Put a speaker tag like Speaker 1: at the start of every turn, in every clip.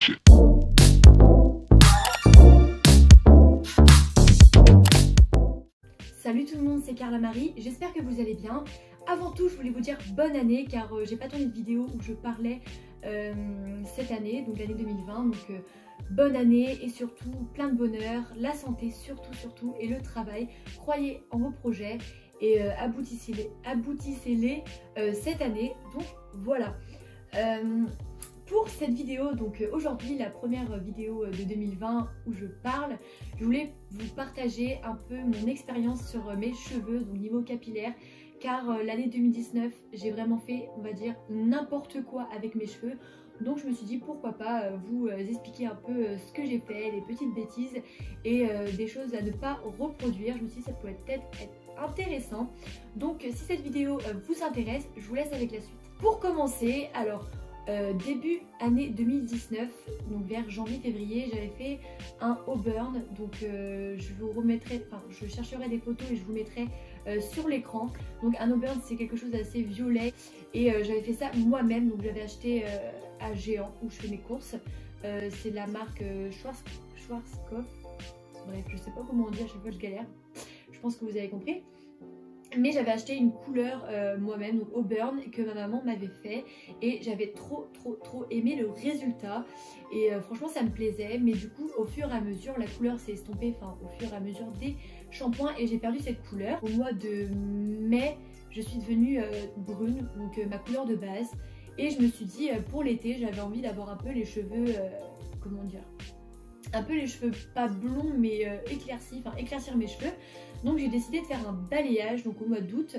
Speaker 1: Salut tout le monde, c'est Carla Marie, j'espère que vous allez bien. Avant tout, je voulais vous dire bonne année car j'ai pas tourné de vidéo où je parlais cette année, donc l'année 2020. Donc bonne année et surtout plein de bonheur, la santé surtout et le travail. Croyez en vos projets et aboutissez-les cette année. Donc voilà. Pour cette vidéo, donc aujourd'hui la première vidéo de 2020 où je parle, je voulais vous partager un peu mon expérience sur mes cheveux, donc niveau capillaire, car l'année 2019 j'ai vraiment fait, on va dire, n'importe quoi avec mes cheveux. Donc je me suis dit pourquoi pas vous expliquer un peu ce que j'ai fait, les petites bêtises et des choses à ne pas reproduire. Je me suis dit ça pourrait peut-être être intéressant. Donc si cette vidéo vous intéresse, je vous laisse avec la suite. Pour commencer, alors début année 2019, donc vers janvier-février, j'avais fait un auburn. Donc je vous remettrai, enfin je chercherai des photos et je vous mettrai sur l'écran. Donc un auburn, c'est quelque chose d'assez violet et j'avais fait ça moi-même. Donc j'avais acheté à Géant où je fais mes courses. C'est la marque Schwarzkopf. Bref, je sais pas comment on dit, à chaque fois je galère. Je pense que vous avez compris. Mais j'avais acheté une couleur moi-même, donc auburn, que ma maman m'avait fait et j'avais trop aimé le résultat et franchement ça me plaisait. Mais du coup au fur et à mesure la couleur s'est estompée, enfin au fur et à mesure des shampoings, et j'ai perdu cette couleur. Au mois de mai je suis devenue brune, donc ma couleur de base, et je me suis dit pour l'été j'avais envie d'avoir un peu les cheveux, comment dire, un peu les cheveux pas blonds mais éclaircis, enfin éclaircir mes cheveux. Donc j'ai décidé de faire un balayage donc au mois d'août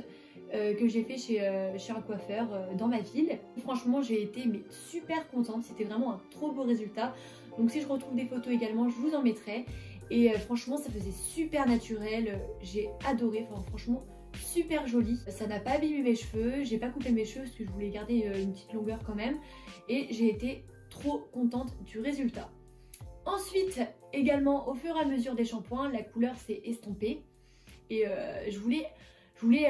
Speaker 1: que j'ai fait chez un coiffeur dans ma ville. Franchement j'ai été super contente, c'était vraiment un trop beau résultat. Donc si je retrouve des photos également je vous en mettrai. Et franchement ça faisait super naturel, j'ai adoré, enfin franchement super joli. Ça n'a pas abîmé mes cheveux, j'ai pas coupé mes cheveux parce que je voulais garder une petite longueur quand même. Et j'ai été trop contente du résultat. Ensuite, également, au fur et à mesure des shampoings, la couleur s'est estompée. Et je voulais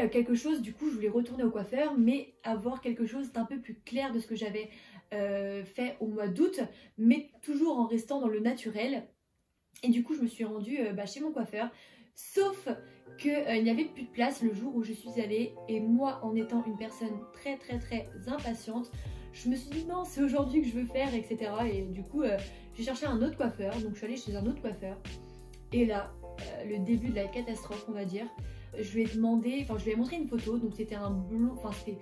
Speaker 1: quelque chose, du coup je voulais retourner au coiffeur, mais avoir quelque chose d'un peu plus clair de ce que j'avais fait au mois d'août, mais toujours en restant dans le naturel. Et du coup je me suis rendue chez mon coiffeur, sauf qu'il n'y avait plus de place le jour où je suis allée. Et moi, en étant une personne très impatiente, je me suis dit non, c'est aujourd'hui que je veux faire, etc. Et du coup j'ai cherché un autre coiffeur, donc je suis allée chez un autre coiffeur. Et là, le début de la catastrophe, on va dire, je lui ai demandé, enfin je lui ai montré une photo. Donc c'était un blond, enfin c'était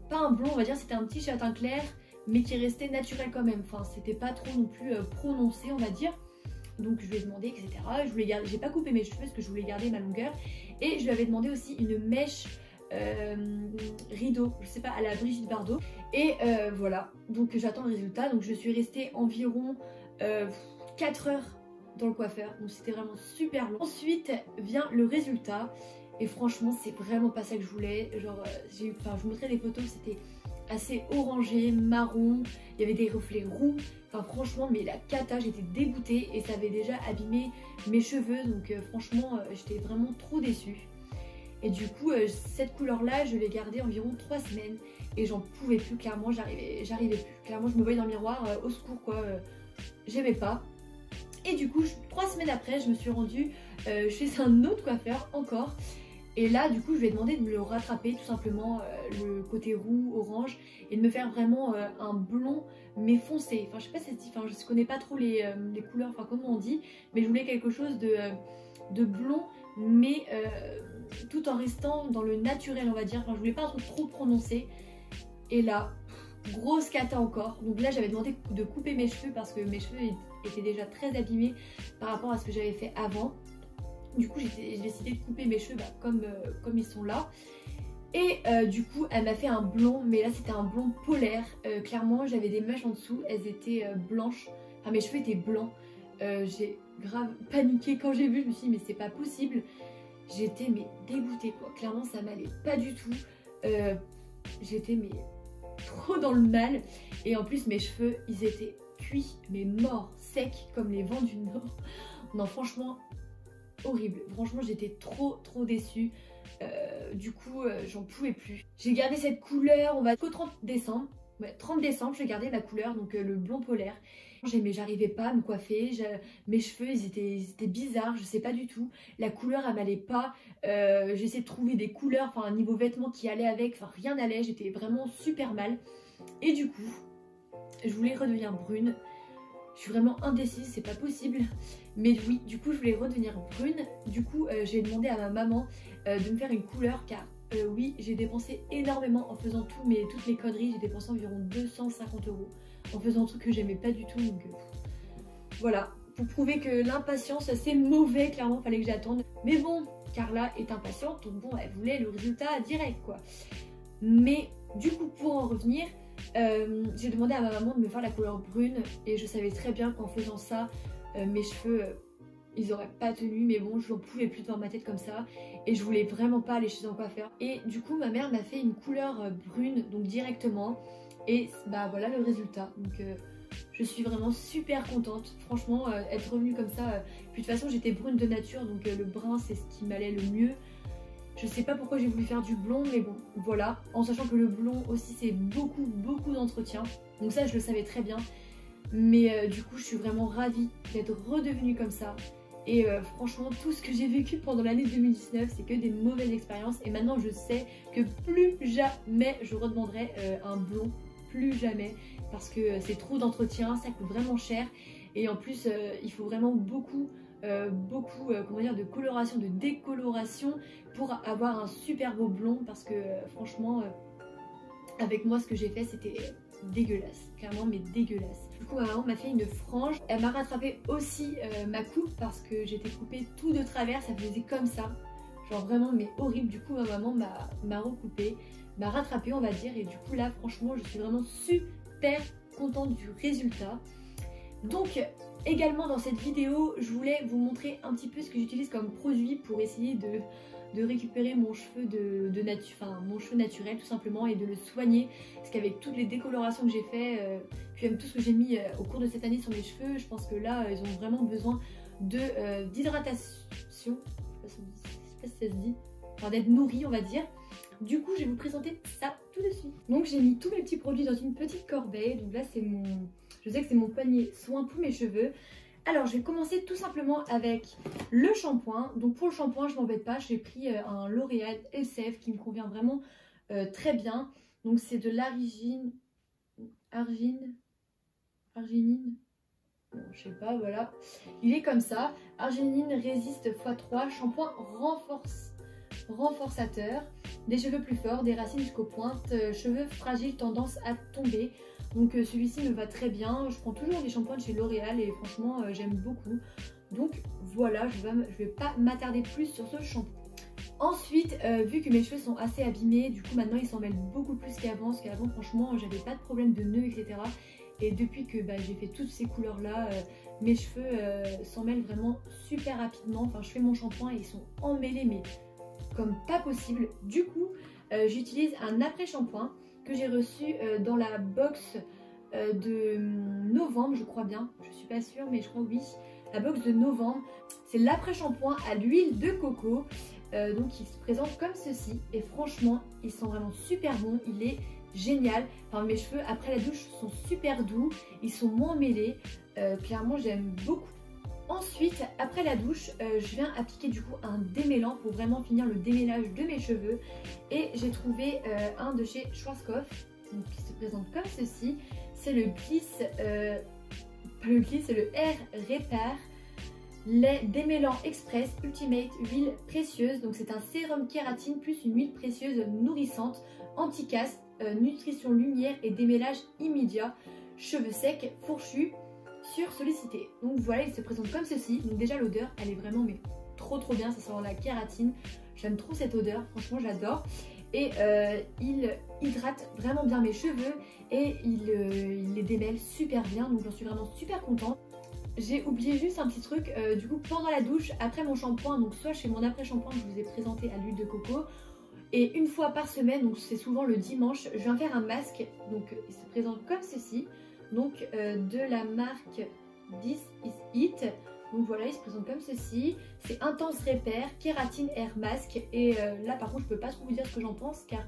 Speaker 1: pas un blond, on va dire, c'était un petit châtain clair mais qui restait naturel quand même, enfin c'était pas trop non plus prononcé, on va dire. Donc je lui ai demandé, etc. Je voulais garder, j'ai pas coupé mes cheveux parce que je voulais garder ma longueur. Et je lui avais demandé aussi une mèche rideau, je sais pas, à la Brigitte Bardot. Et voilà, donc j'attends le résultat. Donc je suis restée environ 4 heures dans le coiffeur, donc c'était vraiment super long. Ensuite vient le résultat et franchement c'est vraiment pas ça que je voulais. Genre je vous montrais des photos, c'était assez orangé, marron, il y avait des reflets roux, enfin franchement mais la cata, j'étais dégoûtée et ça avait déjà abîmé mes cheveux. Donc franchement j'étais vraiment trop déçue. Et du coup cette couleur là je l'ai gardée environ 3 semaines et j'en pouvais plus, clairement j'arrivais plus, clairement je me voyais dans le miroir, au secours quoi, j'aimais pas. Et du coup 3 semaines après je me suis rendue chez un autre coiffeur encore. Et là du coup je lui ai demandé de me le rattraper tout simplement, le côté roux, orange, et de me faire vraiment un blond mais foncé. Enfin je sais pas si enfin, je connais pas trop les couleurs, enfin comment on dit, mais je voulais quelque chose de blond mais tout en restant dans le naturel, on va dire. Enfin je voulais pas un truc trop prononcé. Et là, grosse cata encore. Donc là j'avais demandé de couper mes cheveux parce que mes cheveux étaient déjà très abîmés par rapport à ce que j'avais fait avant. Du coup j'ai décidé de couper mes cheveux comme ils sont là. Et du coup elle m'a fait un blond, mais là c'était un blond polaire. Clairement j'avais des mèches en dessous, elles étaient blanches, enfin mes cheveux étaient blancs. J'ai grave paniqué quand j'ai vu, je me suis dit mais c'est pas possible. J'étais dégoûtée quoi, clairement ça m'allait pas du tout. J'étais trop dans le mal. Et en plus mes cheveux ils étaient cuits mais morts, secs comme les vents du nord. Non franchement horrible, franchement j'étais trop déçue. Du coup j'en pouvais plus. J'ai gardé cette couleur, on va jusqu'au 30 décembre. Ouais, 30 décembre j'ai gardé ma couleur, donc le blond polaire. J'arrivais pas à me coiffer, mes cheveux ils étaient bizarres, je sais pas du tout. La couleur elle m'allait pas, j'essayais de trouver des couleurs, enfin un niveau vêtements qui allait avec, enfin rien n'allait, j'étais vraiment super mal. Et du coup, je voulais redevenir brune. Je suis vraiment indécise, c'est pas possible. Mais oui, du coup je voulais redevenir brune. Du coup j'ai demandé à ma maman de me faire une couleur car oui, j'ai dépensé énormément en faisant toutes mes conneries. J'ai dépensé environ 250 € en faisant un truc que j'aimais pas du tout. Donc voilà, pour prouver que l'impatience c'est mauvais, clairement fallait que j'attende. Mais bon, Carla est impatiente, donc bon, elle voulait le résultat direct quoi. Mais du coup, pour en revenir, j'ai demandé à ma maman de me faire la couleur brune et je savais très bien qu'en faisant ça, mes cheveux ils auraient pas tenu, mais bon, je n'en pouvais plus devant ma tête comme ça et je voulais vraiment pas aller chez un coiffeur. Et du coup, ma mère m'a fait une couleur brune, donc directement, et bah voilà le résultat. Donc je suis vraiment super contente, franchement, être revenue comme ça. Puis de toute façon, j'étais brune de nature, donc le brun c'est ce qui m'allait le mieux. Je sais pas pourquoi j'ai voulu faire du blond, mais bon, voilà. En sachant que le blond aussi, c'est beaucoup d'entretien. Donc ça, je le savais très bien. Mais du coup, je suis vraiment ravie d'être redevenue comme ça. Et franchement, tout ce que j'ai vécu pendant l'année 2019, c'est que des mauvaises expériences. Et maintenant, je sais que plus jamais je redemanderai un blond. Plus jamais. Parce que c'est trop d'entretien, ça coûte vraiment cher. Et en plus, il faut vraiment beaucoup comment dire, de coloration, de décoloration pour avoir un super beau blond parce que franchement avec moi ce que j'ai fait c'était dégueulasse, clairement mais dégueulasse. Du coup ma maman m'a fait une frange, elle m'a rattrapé aussi ma coupe parce que j'étais coupée tout de travers, ça faisait comme ça, genre vraiment mais horrible. Du coup ma maman m'a recoupé, m'a rattrapé on va dire, et du coup là franchement je suis vraiment super contente du résultat. Donc également dans cette vidéo, je voulais vous montrer un petit peu ce que j'utilise comme produit pour essayer de récupérer mon cheveu mon cheveu naturel tout simplement et de le soigner. Parce qu'avec toutes les décolorations que j'ai fait, puis même tout ce que j'ai mis au cours de cette année sur mes cheveux, je pense que là ils ont vraiment besoin d'hydratation. Je sais pas si ça se dit, enfin d'être nourris on va dire. Du coup je vais vous présenter ça tout de suite. Donc j'ai mis tous mes petits produits dans une petite corbeille. Donc là c'est je sais que c'est mon panier soin pour mes cheveux. Alors je vais commencer tout simplement avec le shampoing. Donc pour le shampoing je m'embête pas, j'ai pris un L'Oréal SPF qui me convient vraiment très bien. Donc c'est de l'arginine, bon, je sais pas, voilà. Il est comme ça, arginine résiste x3, shampoing renforçateur, des cheveux plus forts, des racines jusqu'aux pointes, cheveux fragiles tendance à tomber. Donc celui-ci me va très bien, je prends toujours des shampoings de chez L'Oréal et franchement j'aime beaucoup. Donc voilà, je vais pas m'attarder plus sur ce shampoing. Ensuite, vu que mes cheveux sont assez abîmés, du coup maintenant ils s'en mêlent beaucoup plus qu'avant. Parce qu'avant franchement j'avais pas de problème de nœuds etc. Et depuis que j'ai fait toutes ces couleurs là, mes cheveux s'en mêlent vraiment super rapidement. Enfin je fais mon shampoing et ils sont emmêlés mais comme pas possible. Du coup j'utilise un après-shampoing que j'ai reçu dans la box de novembre, je crois bien, je suis pas sûre mais je crois oui, la box de novembre. C'est l'après-shampoing à l'huile de coco, donc il se présente comme ceci et franchement ils sont vraiment super bons, il est génial. Enfin mes cheveux après la douche sont super doux, ils sont moins mêlés, clairement j'aime beaucoup. Ensuite, après la douche, je viens appliquer du coup un démêlant pour vraiment finir le démêlage de mes cheveux. Et j'ai trouvé un de chez Schwarzkopf, qui se présente comme ceci. C'est le Gliss, c'est le Air Repair, les démêlants express Ultimate huile précieuse. Donc c'est un sérum kératine plus une huile précieuse nourrissante, anti-casse, nutrition lumière et démêlage immédiat, cheveux secs, fourchus, sollicité. Donc voilà, il se présente comme ceci. Donc déjà l'odeur elle est vraiment mais trop bien, ça sent la kératine, j'aime trop cette odeur, franchement j'adore. Et il hydrate vraiment bien mes cheveux et il les démêle super bien, donc j'en suis vraiment super contente. J'ai oublié juste un petit truc, du coup pendant la douche, après mon shampoing, donc soit chez mon après-shampoing que je vous ai présenté à l'huile de coco, et une fois par semaine, donc c'est souvent le dimanche, je viens faire un masque, donc il se présente comme ceci. Donc de la marque This Is It. Donc voilà, il se présente comme ceci. C'est Intense Repair, Kératine Air Mask. Et là par contre je peux pas trop vous dire ce que j'en pense car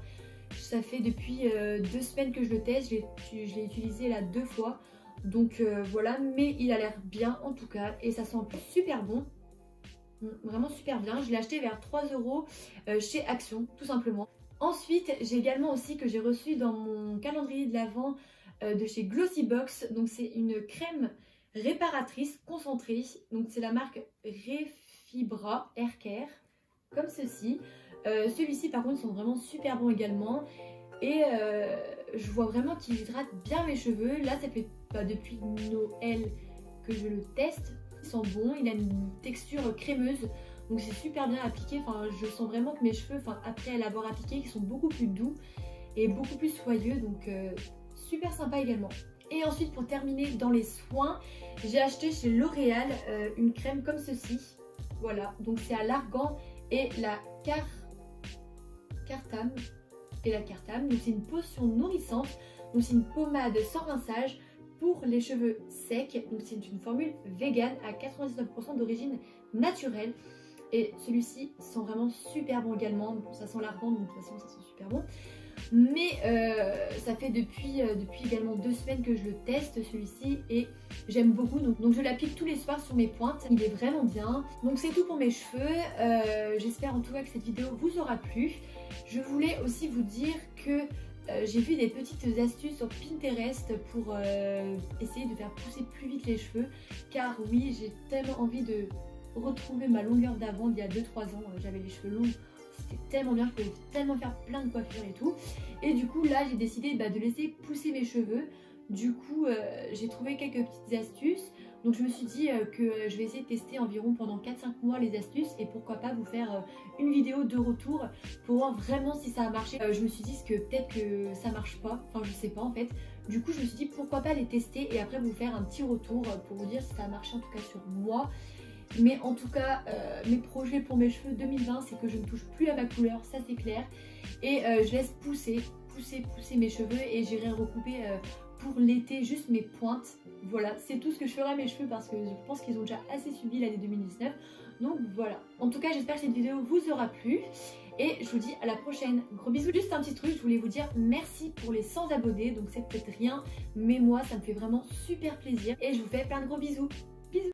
Speaker 1: ça fait depuis 2 semaines que je le teste. Je l'ai utilisé là 2 fois. Donc voilà, mais il a l'air bien en tout cas et ça sent en plus super bon. Vraiment super bien. Je l'ai acheté vers 3 € chez Action tout simplement. Ensuite j'ai également aussi que j'ai reçu dans mon calendrier de l'Avent de chez Glossybox. Donc c'est une crème réparatrice concentrée. Donc c'est la marque Refibra Hair Care comme ceci. Celui-ci par contre sont vraiment super bons également. Et je vois vraiment qu'il hydrate bien mes cheveux. Là ça fait depuis Noël que je le teste. Il sent bon, il a une texture crémeuse. Donc c'est super bien appliqué. Enfin, je sens vraiment que mes cheveux, après l'avoir appliqué, ils sont beaucoup plus doux et beaucoup plus soyeux. Donc super sympa également. Et ensuite pour terminer dans les soins, j'ai acheté chez L'Oréal une crème comme ceci. Voilà, donc c'est à l'argan et la cartame. Donc c'est une potion nourrissante. Donc c'est une pommade sans rinçage pour les cheveux secs. Donc c'est une formule vegan à 99% d'origine naturelle. Et celui-ci sent vraiment super bon également. Ça sent l'argan, donc de toute façon ça sent super bon. Mais ça fait depuis également 2 semaines que je le teste celui-ci et j'aime beaucoup. Donc je l'applique tous les soirs sur mes pointes. Il est vraiment bien. Donc c'est tout pour mes cheveux. J'espère en tout cas que cette vidéo vous aura plu. Je voulais aussi vous dire que j'ai vu des petites astuces sur Pinterest pour essayer de faire pousser plus vite les cheveux. Car oui, j'ai tellement envie de retrouver ma longueur d'avant d'il y a 2-3 ans. J'avais les cheveux longs. C'était tellement bien, je pouvais tellement faire plein de coiffures et tout. Et du coup là j'ai décidé de laisser pousser mes cheveux. Du coup j'ai trouvé quelques petites astuces. Donc je me suis dit que je vais essayer de tester environ pendant 4-5 mois les astuces. Et pourquoi pas vous faire une vidéo de retour pour voir vraiment si ça a marché. Je me suis dit que peut-être que ça marche pas. Enfin je sais pas en fait. Du coup je me suis dit pourquoi pas les tester et après vous faire un petit retour pour vous dire si ça a marché en tout cas sur moi. Mais en tout cas, mes projets pour mes cheveux 2020, c'est que je ne touche plus à ma couleur, ça c'est clair. Et je laisse pousser mes cheveux et j'irai recouper pour l'été juste mes pointes. Voilà, c'est tout ce que je ferai à mes cheveux parce que je pense qu'ils ont déjà assez subi l'année 2019. Donc voilà. En tout cas, j'espère que cette vidéo vous aura plu. Et je vous dis à la prochaine. Gros bisous. Juste un petit truc, je voulais vous dire merci pour les 100 abonnés. Donc c'est peut-être rien, mais moi ça me fait vraiment super plaisir. Et je vous fais plein de gros bisous. Bisous.